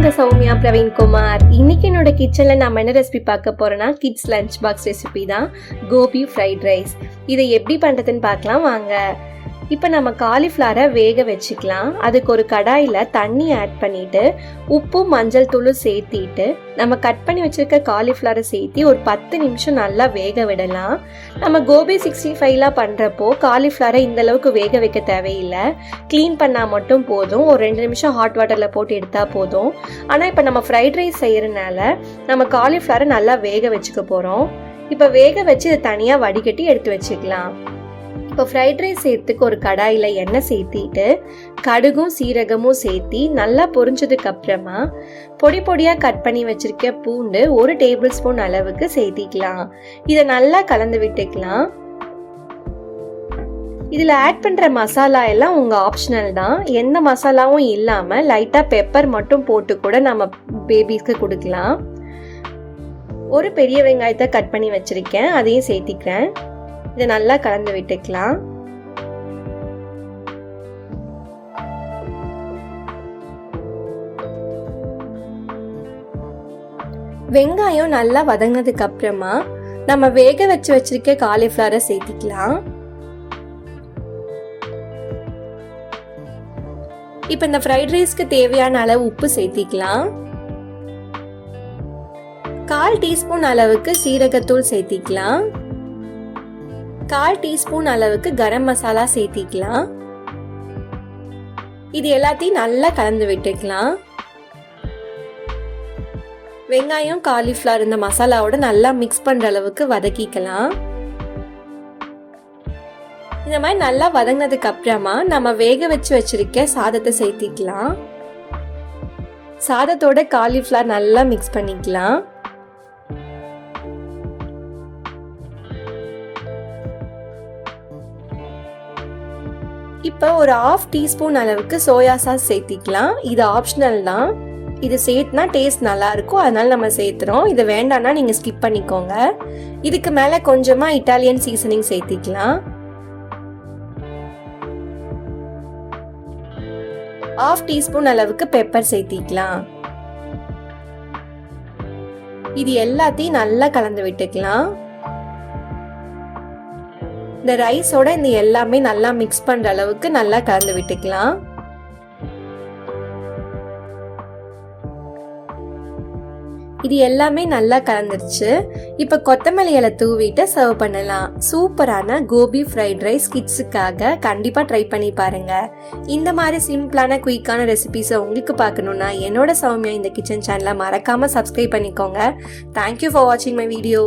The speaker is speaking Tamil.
உங்க சௌமியா பிரவீன்குமார். இன்னைக்கு என்னோட கிச்சன்ல நம்ம என்ன ரெசிபி பார்க்க போறோம்னா கிட்ஸ் லஞ்ச் பாக்ஸ் ரெசிபி தான், கோபி ஃப்ரைட் ரைஸ். இதை எப்படி பண்றதுன்னு பார்க்கலாம் வாங்க. இப்போ நம்ம காலிஃப்ளவரை வேக வச்சுக்கலாம். அதுக்கு ஒரு கடாயில் தண்ணி ஆட் பண்ணிட்டு உப்பு மஞ்சள் தூள் சேர்த்திட்டு நம்ம கட் பண்ணி வச்சிருக்க காலிஃப்ளவரை சேர்த்தி ஒரு 10 நிமிஷம் நல்லா வேக விடலாம். நம்ம கோபி 65லாம் பண்ணுறப்போ காலிஃப்ளவரை இந்த அளவுக்கு வேக வைக்க தேவையில்லை, க்ளீன் பண்ணால் மட்டும் போதும். ஒரு 2 நிமிஷம் ஹாட் வாட்டரில் போட்டு எடுத்தால் போதும். ஆனால் இப்போ நம்ம ஃப்ரைட் ரைஸ் செய்கிறனால நம்ம காலிஃப்ளவரை நல்லா வேக வச்சுக்க போகிறோம். இப்போ வேக வச்சு இதை தனியாக வடிகட்டி எடுத்து வச்சுக்கலாம். இப்போ ஃப்ரைட் ரைஸ் சேர்த்துக்கு ஒரு கடாயில் எண்ணெய் சேர்த்திட்டு கடுகும் சீரகமும் சேர்த்தி நல்லா பொரிஞ்சதுக்கு அப்புறமா பொடி பொடியாக கட் பண்ணி வச்சிருக்க பூண்டு 1 டேபிள் ஸ்பூன் அளவுக்கு சேர்த்திக்கலாம். இதை நல்லா கலந்து விட்டுக்கலாம். இதில் ஆட் பண்ணுற மசாலா எல்லாம் உங்கள் ஆப்ஷனல் தான். எந்த மசாலாவும் இல்லாமல் லைட்டாக பெப்பர் மட்டும் போட்டு கூட நம்ம பேபிஸ்க்கு கொடுக்கலாம். ஒரு பெரிய வெங்காயத்தை கட் பண்ணி வச்சுருக்கேன், அதையும் சேர்த்திக்கிறேன். இதை நல்லா கலந்து விட்டுக்கலாம். வெங்காயம் நல்லா வதங்கினதுக்கு அப்புறமா நம்ம வேக வச்சிருக்க காலிஃப்ளவரை சேர்த்திக்கலாம். இப்போ இந்த ஃப்ரைட் ரைஸ்க்கு தேவையான அளவு உப்பு சேர்த்திக்கலாம். 1/4 டீஸ்பூன் அளவுக்கு சீரகத்தூள் சேர்த்திக்கலாம். 1/4 டீஸ்பூன் அளவுக்கு கரம் மசாலா சேர்த்திக்கலாம். இது எல்லாத்தையும் நல்லா கலந்து விட்டுக்கலாம். வெங்காயம் காலிஃப்ளவர் இந்த மசாலாவோட நல்லா மிக்ஸ் பண்ற அளவுக்கு வதக்கிக்கலாம். இந்த மாதிரி நல்லா வதங்கினதுக்கு அப்புறமா நம்ம வேக வச்சிருக்க சாதத்தை சேர்த்திக்கலாம். சாதத்தோட காலிஃப்ளவர் நல்லா மிக்ஸ் பண்ணிக்கலாம். இப்போ ஒரு 1/2 டீஸ்பூன் அளவுக்கு சோயா சாஸ் சேர்த்திக்கலாம். இது ஆப்ஷனல் தான். இது சேர்த்துனா டேஸ்ட் நல்லா இருக்கும், அதனால நம்ம சேர்த்துறோம். இது வேண்டாம்னா நீங்க ஸ்கிப் பண்ணிக்கோங்க. இதுக்கு மேல கொஞ்சமா இட்டாலியன் சீசனிங் சேர்த்திக்கலாம். 1/2 டீஸ்பூன் அளவுக்கு பெப்பர் சேர்த்திக்கலாம். இது எல்லாத்தையும் நல்லா கலந்து விட்டுக்கலாம். இந்த ரைஸோட இந்த எல்லாமே நல்லா மிக்ஸ் பண்ற அளவுக்கு நல்லா கலந்து விட்டுக்கலாம். இது எல்லாமே நல்லா கலந்துருச்சு. இப்போ கொத்தமல்லி இலை தூவிட்டு சர்வ் பண்ணலாம். சூப்பரான கோபி ஃப்ரைட் ரைஸ் கிட்ஸுக்காக கண்டிப்பா ட்ரை பண்ணி பாருங்க. இந்த மாதிரி சிம்பிளான குயிக்கான ரெசிபிஸை உங்களுக்கு பார்க்கணும்னா என்னோட சௌமியா இந்த கிச்சன் சேனலை மறக்காம சப்ஸ்கிரைப் பண்ணிக்கோங்க. தேங்க்யூ ஃபார் வாட்சிங் மை வீடியோ.